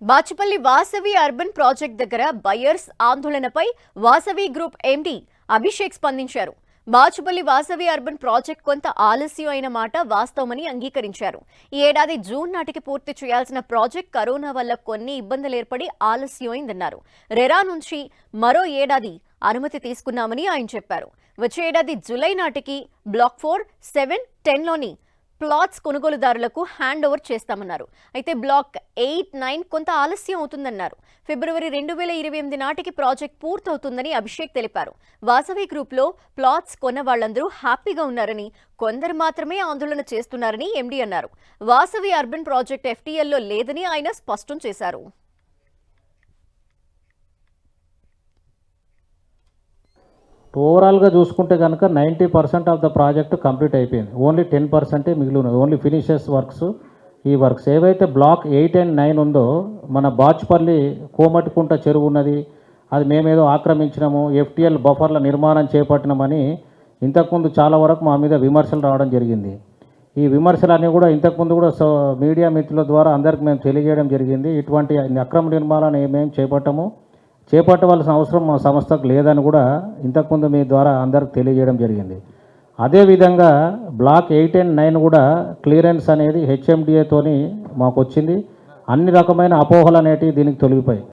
Bachupally Vasavi urban project దగ్గర buyers ఆందోళనపై Vasavi group MD Abhishek స్పందించారు. బాచుపల్లి వాసవి అర్బన్ ప్రాజెక్ట్ కొంత ఆలస్యం అయిన మాట వాస్తవమని అంగీకరించారు. ఈ ఏడాది జూన్ నాటికి పూర్తి చేయాల్సిన ప్రాజెక్ట్ కరోనా వల్ల కొన్ని ఇబ్బందులు ఏర్పడి ఆలస్యమైందన్నారు. రెరా నుంచి మరో ఏడాది అనుమతి తీసుకున్నామని ఆయన చెప్పారు. వచ్చే ఏడాది జూలై నాటికి బ్లాక్ 4, 7, 10లోని ప్లాట్స్ కొనుగోలుదారులకు హ్యాండ్ ఓవర్ చేస్తామన్నారు. అయితే బ్లాక్ 8, 9 కొంత ఆలస్యం అవుతుందన్నారు. ఫిబ్రవరి 2028 నాటికి ప్రాజెక్ట్ పూర్తవుతుందని అభిషేక్ తెలిపారు. వాసవి గ్రూప్లో ప్లాట్స్ కొన్న వాళ్లందరూ హ్యాపీగా ఉన్నారని, కొందరు మాత్రమే ఆందోళన చేస్తున్నారని ఎండీ అన్నారు. వాసవి అర్బన్ ప్రాజెక్ట్ FTLలో లేదని ఆయన స్పష్టం చేశారు. ఓవరాల్గా చూసుకుంటే కనుక 90% ఆఫ్ ద ప్రాజెక్ట్ కంప్లీట్ అయిపోయింది. ఓన్లీ 10% మిగిలి ఉన్నది. Only finishes works. ఈ వర్క్స్ ఏవైతే బ్లాక్ 8 and 9 ఉందో, మన బాచుపల్లి కోమటికుంట చెరువు ఉన్నది, అది మేమేదో ఆక్రమించినాము, FTL బఫర్ల నిర్మాణం చేపట్టినామని ఇంతకుముందు చాలా వరకు మా మీద విమర్శలు రావడం జరిగింది. ఈ విమర్శలన్నీ కూడా ఇంతకుముందు కూడా మీడియా మిత్రుల ద్వారా అందరికి మేము తెలియజేయడం జరిగింది. ఇటువంటి అక్రమ నిర్మాణాన్ని ఏమేమి చేపట్టవలసిన అవసరం మా సంస్థకు లేదని కూడా ఇంతకుముందు మీ ద్వారా అందరికి తెలియజేయడం జరిగింది. అదేవిధంగా బ్లాక్ 8 and 9 కూడా క్లియరెన్స్ అనేది HMDAతోని మాకు వచ్చింది. అన్ని రకమైన అపోహలు అనేటివి దీనికి తొలగిపోయాయి.